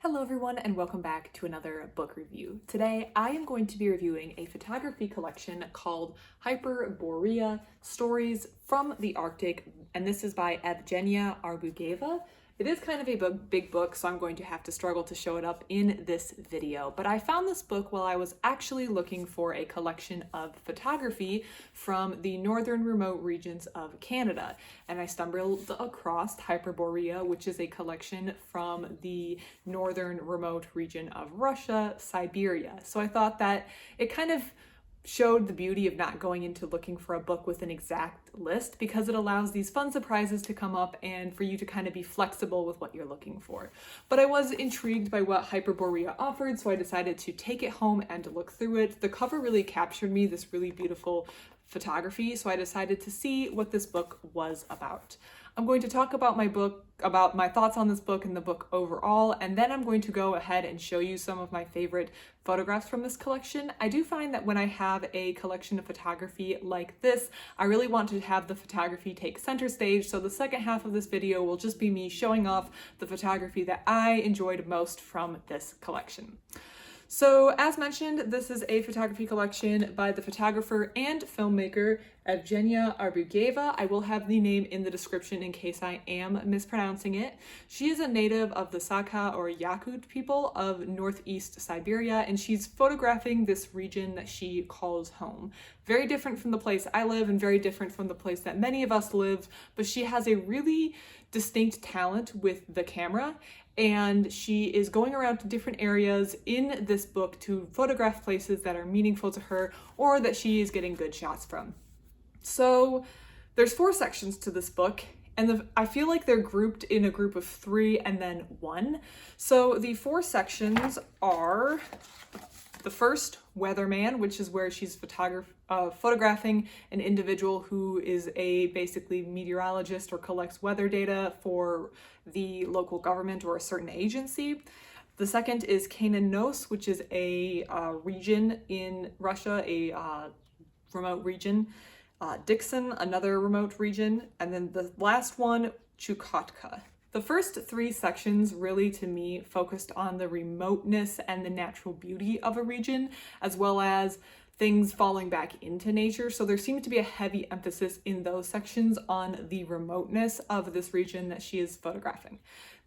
Hello everyone and welcome back to another book review. Today I am going to be reviewing a photography collection called Hyperborea, Stories from the Arctic, and this is by Evgenia Arbugaeva. It is kind of a big book, so I'm going to have to struggle to show it up in this video, but I found this book while I was actually looking for a collection of photography from the northern remote regions of Canada, and I stumbled across Hyperborea, which is a collection from the northern remote region of Russia, Siberia. So I thought that it kind of showed the beauty of not going into looking for a book with an exact list, because it allows these fun surprises to come up and for you to kind of be flexible with what you're looking for. But I was intrigued by what Hyperborea offered, so I decided to take it home and to look through it. The cover really captured me, this really beautiful photography, so I decided to see what this book was about. I'm going to talk about my thoughts on this book and the book overall, and then I'm going to go ahead and show you some of my favorite photographs from this collection. I do find that when I have a collection of photography like this, I really want to have the photography take center stage, so the second half of this video will just be me showing off the photography that I enjoyed most from this collection. So as mentioned, this is a photography collection by the photographer and filmmaker Evgenia Arbugaeva. I will have the name in the description in case I am mispronouncing it. She is a native of the Sakha or Yakut people of northeast Siberia, and she's photographing this region that she calls home. Very different from the place I live and very different from the place that many of us live, but she has a really distinct talent with the camera, and she is going around to different areas in this book to photograph places that are meaningful to her or that she is getting good shots from. So there's 4 sections to this book, and I feel like they're grouped in a group of 3 and then 1. So the 4 sections are the first, Weatherman, which is where she's photographing an individual who is a basically meteorologist or collects weather data for the local government or a certain agency. The second is Nos, which is a region in Russia, a remote region. Dixon, another remote region. And then the last one, Chukotka. The first 3 sections really, to me, focused on the remoteness and the natural beauty of a region, as well as things falling back into nature. So there seemed to be a heavy emphasis in those sections on the remoteness of this region that she is photographing.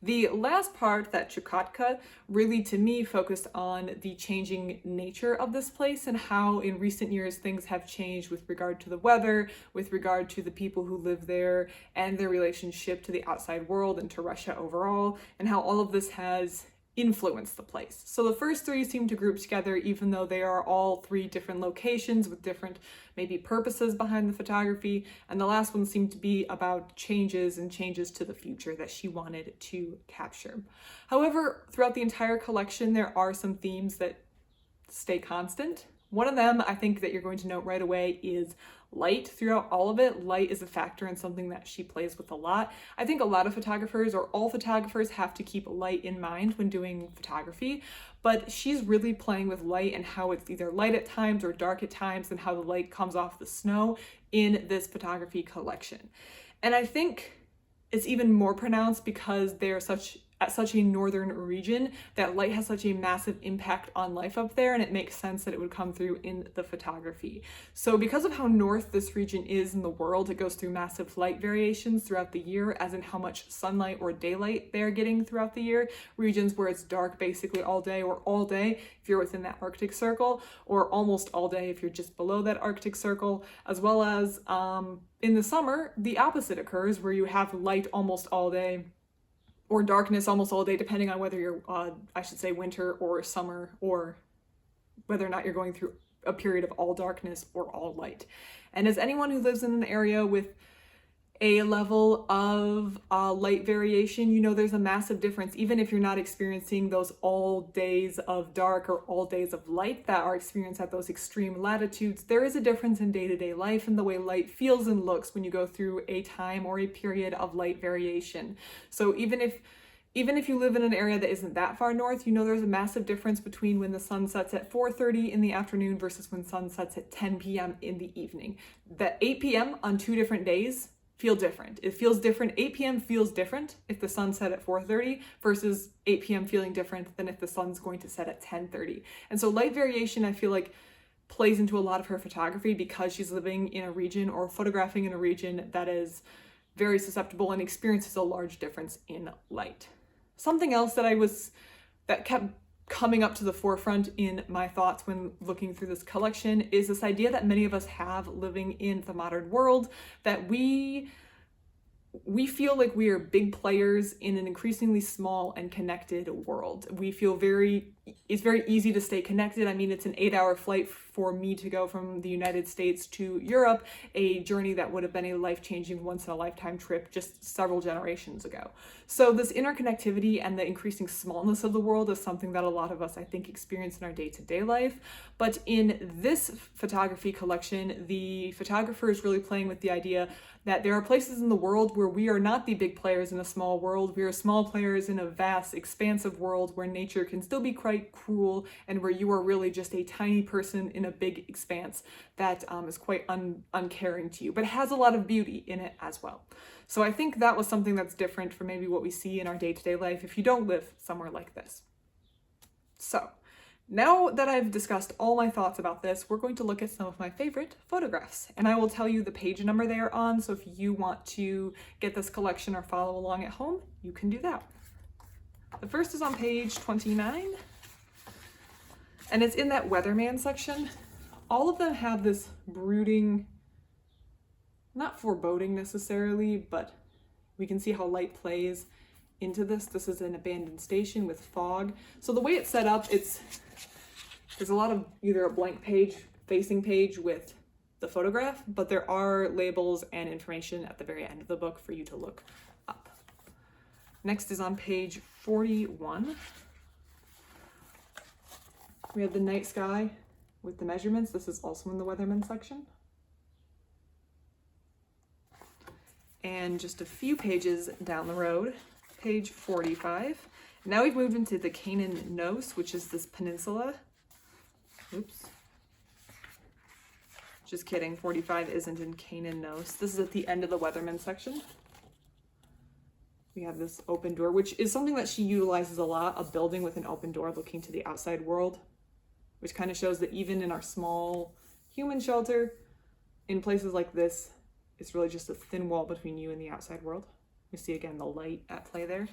The last part, that Chukotka, really to me focused on the changing nature of this place and how in recent years things have changed with regard to the weather, with regard to the people who live there and their relationship to the outside world and to Russia overall, and how all of this has influence the place. So the first 3 seem to group together, even though they are all 3 different locations with different maybe purposes behind the photography, and the last one seemed to be about changes to the future that she wanted to capture. However, throughout the entire collection, there are some themes that stay constant. One of them I think that you're going to note right away is light. Throughout all of it, light is a factor and something that she plays with a lot. I think a lot of photographers, or all photographers, have to keep light in mind when doing photography, but she's really playing with light and how it's either light at times or dark at times, and how the light comes off the snow in this photography collection. And I think it's even more pronounced because they're at such a northern region that light has such a massive impact on life up there, and it makes sense that it would come through in the photography. So because of how north this region is in the world, it goes through massive light variations throughout the year, as in how much sunlight or daylight they're getting throughout the year. Regions where it's dark basically all day, or all day if you're within that Arctic Circle, or almost all day if you're just below that Arctic Circle, as well as in the summer, the opposite occurs, where you have light almost all day, or darkness almost all day, depending on whether you're, I should say, winter or summer, or whether or not you're going through a period of all darkness or all light. And as anyone who lives in an area with a level of light variation, you know there's a massive difference. Even if you're not experiencing those all days of dark or all days of light that are experienced at those extreme latitudes, there is a difference in day-to-day life and the way light feels and looks when you go through a time or a period of light variation. So even if you live in an area that isn't that far north, you know there's a massive difference between when the sun sets at 4:30 in the afternoon versus when sun sets at 10 p.m. in the evening. That 8 p.m. on 2 different days feel different. It feels different. 8 p.m. feels different if the sun set at 4:30 versus 8 p.m. feeling different than if the sun's going to set at 10:30. And so light variation, I feel like, plays into a lot of her photography because she's living in a region or photographing in a region that is very susceptible and experiences a large difference in light. Something else that kept coming up to the forefront in my thoughts when looking through this collection is this idea that many of us have living in the modern world, that we feel like we are big players in an increasingly small and connected world. We feel it's very easy to stay connected. I mean, it's an 8-hour flight for me to go from the United States to Europe, a journey that would have been a life-changing, once-in-a-lifetime trip just several generations ago. So this interconnectivity and the increasing smallness of the world is something that a lot of us, I think, experience in our day-to-day life. But in this photography collection, the photographer is really playing with the idea that there are places in the world where we are not the big players in a small world. We are small players in a vast, expansive world where nature can still be quite cruel and where you are really just a tiny person in a big expanse that is quite uncaring to you, but has a lot of beauty in it as well. So I think that was something that's different from maybe what we see in our day-to-day life if you don't live somewhere like this. So now that I've discussed all my thoughts about this, we're going to look at some of my favorite photographs, and I will tell you the page number they are on, so if you want to get this collection or follow along at home, you can do that. The first is on page 29, and it's in that weatherman section. All of them have this brooding, not foreboding necessarily, but we can see how light plays into this. This is an abandoned station with fog. So the way it's set up, there's a lot of either a blank page, facing page with the photograph, but there are labels and information at the very end of the book for you to look up. Next is on page 41. We have the night sky with the measurements. This is also in the Weatherman section. And just a few pages down the road, page 45. Now we've moved into the Canaan Nos, which is this peninsula. Oops. Just kidding, 45 isn't in Canaan Nos. This is at the end of the Weatherman section. We have this open door, which is something that she utilizes a lot, a building with an open door looking to the outside world, which kind of shows that even in our small human shelter, in places like this, it's really just a thin wall between you and the outside world. You see again the light at play there.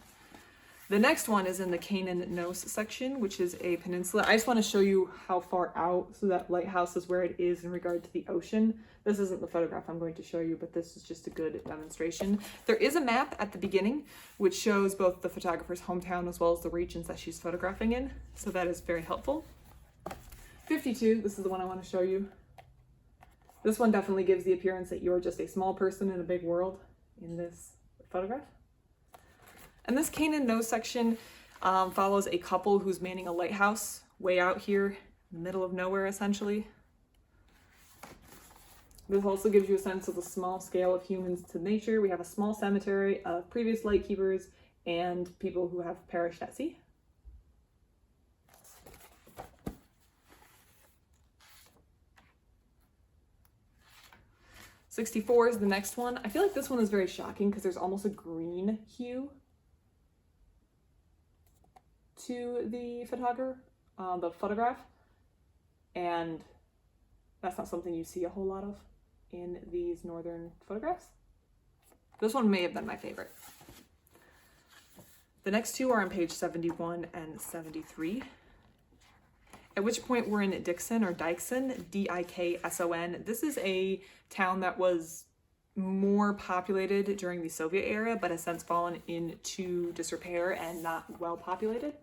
The next one is in the Canaan Nos section, which is a peninsula. I just want to show you how far out, so that lighthouse is where it is in regard to the ocean. This isn't the photograph I'm going to show you, but this is just a good demonstration. There is a map at the beginning, which shows both the photographer's hometown as well as the regions that she's photographing in. So that is very helpful. 52, this is the one I want to show you. This one definitely gives the appearance that you're just a small person in a big world in this photograph. And this Canaan Nos section follows a couple who's manning a lighthouse way out here in the middle of nowhere, essentially. This also gives you a sense of the small scale of humans to nature. We have a small cemetery of previous lightkeepers and people who have perished at sea. '64 is the next one. I feel like this one is very shocking because there's almost a green hue to the photograph, and that's not something you see a whole lot of in these northern photographs. This one may have been my favorite. The next two are on page 71 and 73, at which point we're in Dixon or Dykson, D-I-K-S-O-N. This is a town that was more populated during the Soviet era, but has since fallen into disrepair and not well populated.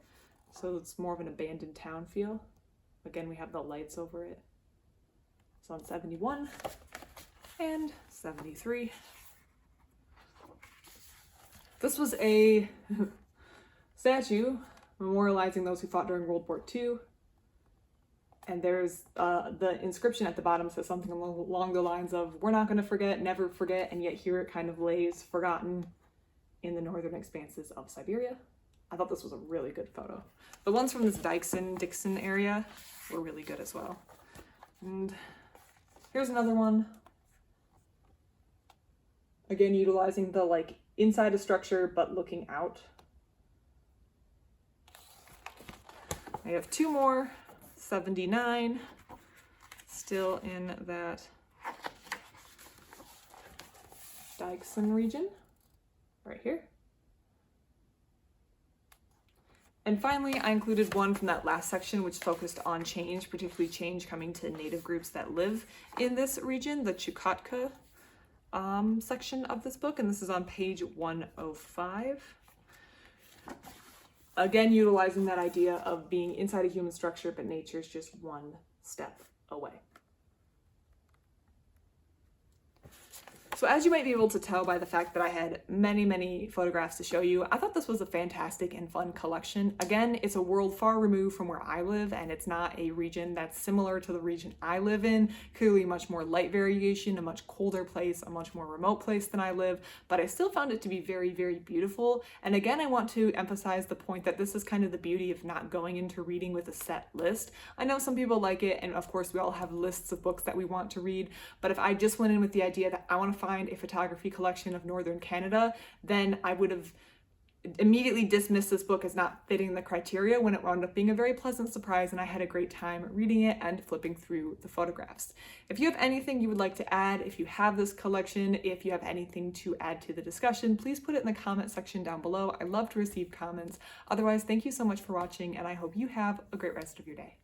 So it's more of an abandoned town feel. Again, we have the lights over it. It's on 71 and 73. This was a statue memorializing those who fought during World War II. And there's the inscription at the bottom says something along the lines of, "We're not going to forget, never forget," and yet here it kind of lays forgotten in the northern expanses of Siberia. I thought this was a really good photo. The ones from this Dixon area were really good as well. And here's another one. Again, utilizing the like inside a structure but looking out. I have two more, 79, still in that Dykson region, right here. And finally, I included one from that last section, which focused on change, particularly change coming to native groups that live in this region, the Chukotka section of this book, and this is on page 105. Again, utilizing that idea of being inside a human structure, but nature's just one step away. So as you might be able to tell by the fact that I had many photographs to show you, I thought this was a fantastic and fun collection. Again, it's a world far removed from where I live, and it's not a region that's similar to the region I live in. Clearly much more light variation, a much colder place, a much more remote place than I live, but I still found it to be very beautiful. And again, I want to emphasize the point that this is kind of the beauty of not going into reading with a set list. I know some people like it, and of course we all have lists of books that we want to read, but if I just went in with the idea that I want to find a photography collection of Northern Canada, then I would have immediately dismissed this book as not fitting the criteria, when it wound up being a very pleasant surprise and I had a great time reading it and flipping through the photographs. If you have anything you would like to add, if you have this collection, if you have anything to add to the discussion, please put it in the comment section down below. I love to receive comments. Otherwise, thank you so much for watching, and I hope you have a great rest of your day.